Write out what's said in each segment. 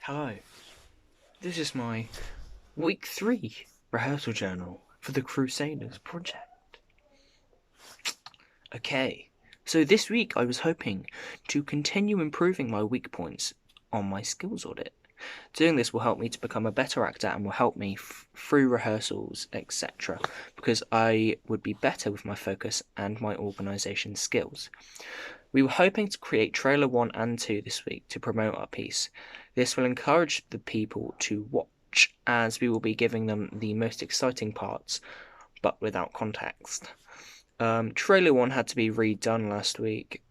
Hello, this is my week 3 rehearsal journal for the Crusaders project. Okay, so this week I was hoping to continue improving my weak points on my skills audit. Doing this will help me to become a better actor and will help me through rehearsals, etc., because I would be better with my focus and my organisation skills. We were hoping to create trailer 1 and 2 this week to promote our piece. This will encourage the people to watch, as we will be giving them the most exciting parts, but without context. Trailer 1 had to be redone last week.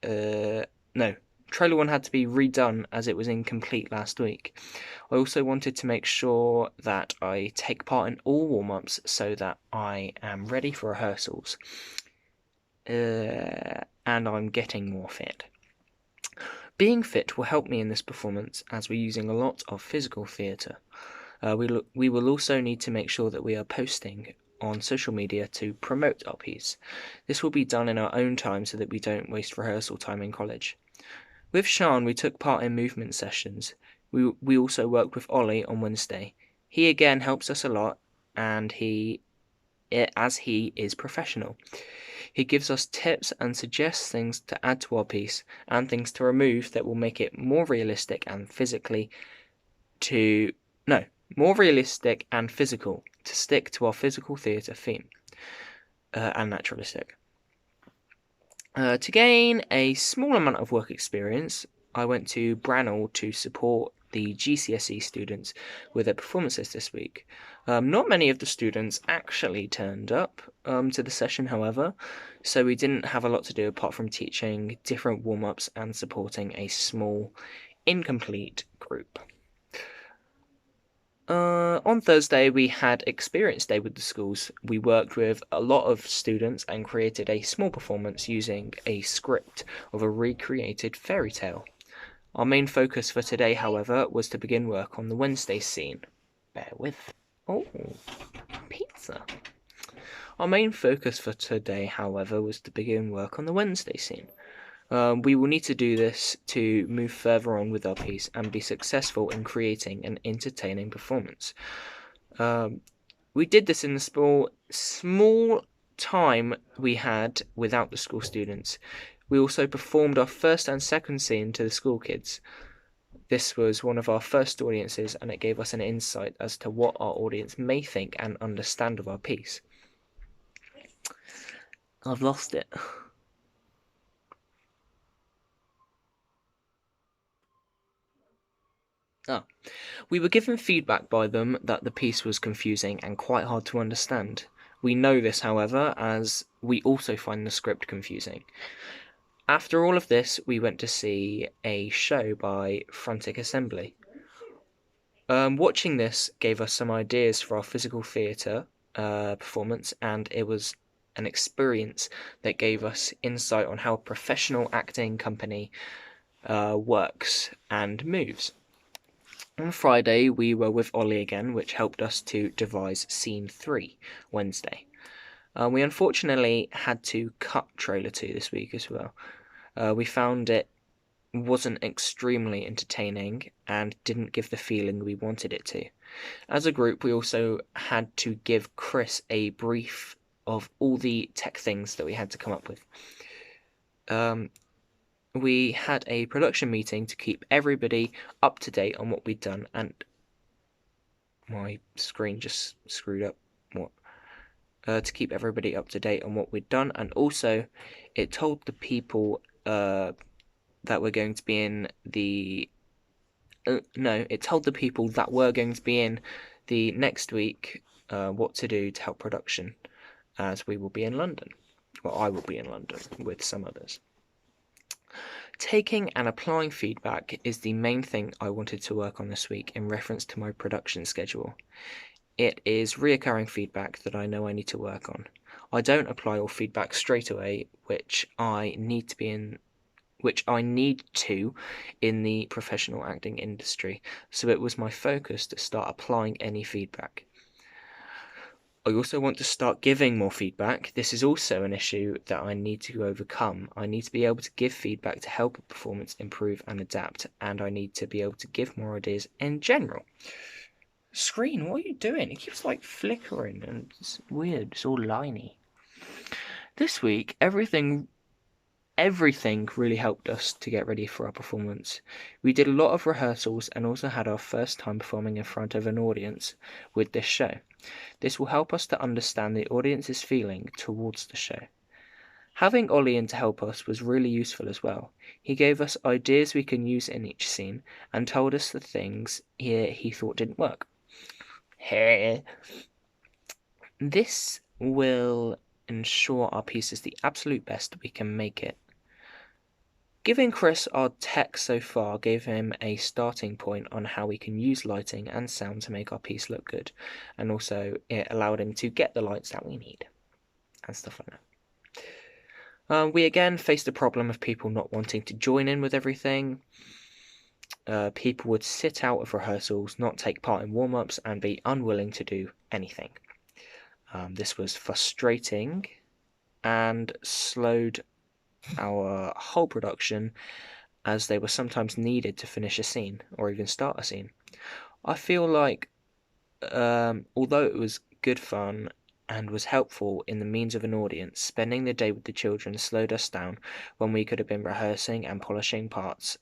No, Trailer 1 had to be redone as it was incomplete last week. I also wanted to make sure that I take part in all warm-ups so that I am ready for rehearsals. And I'm getting more fit. Being fit will help me in this performance as we're using a lot of physical theatre. We will also need to make sure that we are posting on social media to promote our piece. This will be done in our own time so that we don't waste rehearsal time in college. With Sean, we took part in movement sessions. We also worked with Ollie on Wednesday. He again helps us a lot, and as he is professional. He gives us tips and suggests things to add to our piece and things to remove that will make it more realistic and physical to stick to our physical theatre theme and naturalistic. To gain a small amount of work experience, I went to Branwell to support the GCSE students with their performances this week. Not many of the students actually turned up to the session, however, so we didn't have a lot to do apart from teaching different warm-ups and supporting a small, incomplete group. On Thursday, we had Experience Day with the schools. We worked with a lot of students and created a small performance using a script of a recreated fairy tale. Our main focus for today, however, was to begin work on the Wednesday scene. Bear with. Oh, pizza. Our main focus for today, however, was to begin work on the Wednesday scene. We will need to do this to move further on with our piece and be successful in creating an entertaining performance. We did this in the small time we had without the school students. We also performed our first and second scene to the school kids. This was one of our first audiences, and it gave us an insight as to what our audience may think and understand of our piece. I've lost it. We were given feedback by them that the piece was confusing and quite hard to understand. We know this, however, as we also find the script confusing. After all of this, we went to see a show by Frantic Assembly. Watching this gave us some ideas for our physical theatre performance, and it was an experience that gave us insight on how a professional acting company works and moves. On Friday, we were with Ollie again, which helped us to devise Scene 3 Wednesday. We unfortunately had to cut Trailer 2 this week as well. We found it wasn't extremely entertaining and didn't give the feeling we wanted it to. As a group, we also had to give Chris a brief of all the tech things that we had to come up with. We had a production meeting to keep everybody up to date on what we'd done, and my screen just screwed up. To keep everybody up to date on what we'd done, and also it told the people that were going to be in the it told the people that were going to be in the next week what to do to help production, as we will be in London. Well, I will be in London with some others. Taking and applying feedback is the main thing I wanted to work on this week in reference to my production schedule. It is reoccurring feedback that I know I need to work on. I don't apply all feedback straight away, which I need to in the professional acting industry, so it was my focus to start applying any feedback. I also want to start giving more feedback. This is also an issue that I need to overcome. I need to be able to give feedback to help a performance improve and adapt, and I need to be able to give more ideas in general. Screen, what are you doing? It keeps like flickering and it's weird. It's all liney. This week, everything really helped us to get ready for our performance. We did a lot of rehearsals and also had our first time performing in front of an audience with this show. This will help us to understand the audience's feeling towards the show. Having Ollie in to help us was really useful as well. He gave us ideas we can use in each scene and told us the things he thought didn't work. This will ensure our piece is the absolute best we can make it. Giving Chris our tech so far gave him a starting point on how we can use lighting and sound to make our piece look good, and also it allowed him to get the lights that we need and stuff like that. We again faced the problem of people not wanting to join in with everything. People would sit out of rehearsals, not take part in warm-ups, and be unwilling to do anything. This was frustrating and slowed our whole production, as they were sometimes needed to finish a scene or even start a scene. I feel like although it was good fun and was helpful in the means of an audience, spending the day with the children slowed us down when we could have been rehearsing and polishing parts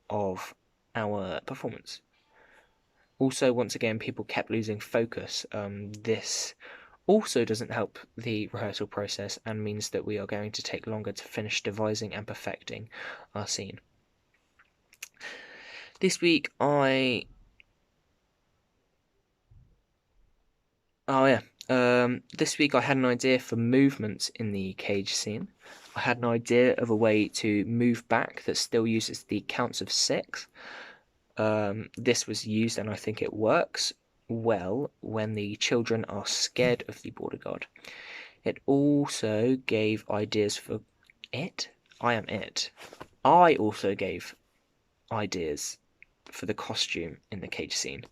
of our performance. Also, once again, people kept losing focus. This also doesn't help the rehearsal process and means that we are going to take longer to finish devising and perfecting our scene. This week this week I had an idea for movements in the cage scene. I had an idea of a way to move back that still uses the counts of 6. This was used and I think it works well when the children are scared of the border guard. It also gave ideas for it. I am it. I also gave ideas for the costume in the cage scene.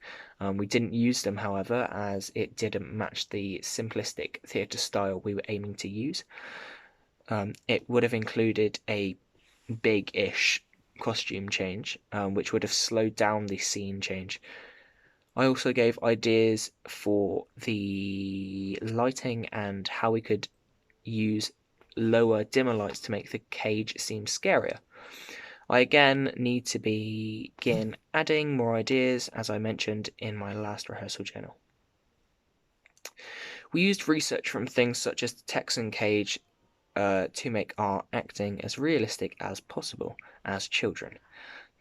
We didn't use them, however, as it didn't match the simplistic theatre style we were aiming to use. It would have included a big-ish costume change, which would have slowed down the scene change. I also gave ideas for the lighting and how we could use lower, dimmer lights to make the cage seem scarier. I again need to begin adding more ideas, as I mentioned in my last rehearsal journal. We used research from things such as the Texan cage to make our acting as realistic as possible as children.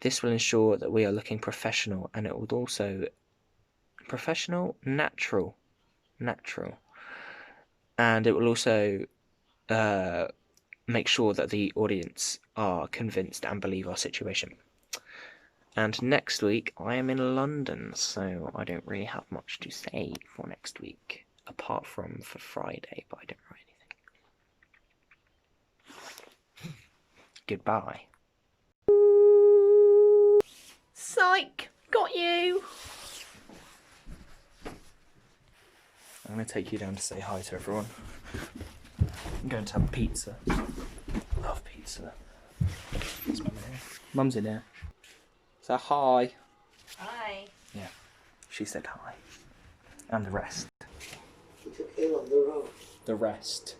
This will ensure that we are looking professional, and it will also natural, and it will also make sure that the audience are convinced and believe our situation. And next week I am in London, so I don't really have much to say for next week, apart from for Friday, but I don't write anything. Goodbye. Psych! Got you! I'm going to take you down to say hi to everyone. I'm going to have pizza. Love pizza. Is Mum in here? Mum's in here. So hi. Hi. Yeah, she said hi. And the rest. She took him on the road. The rest.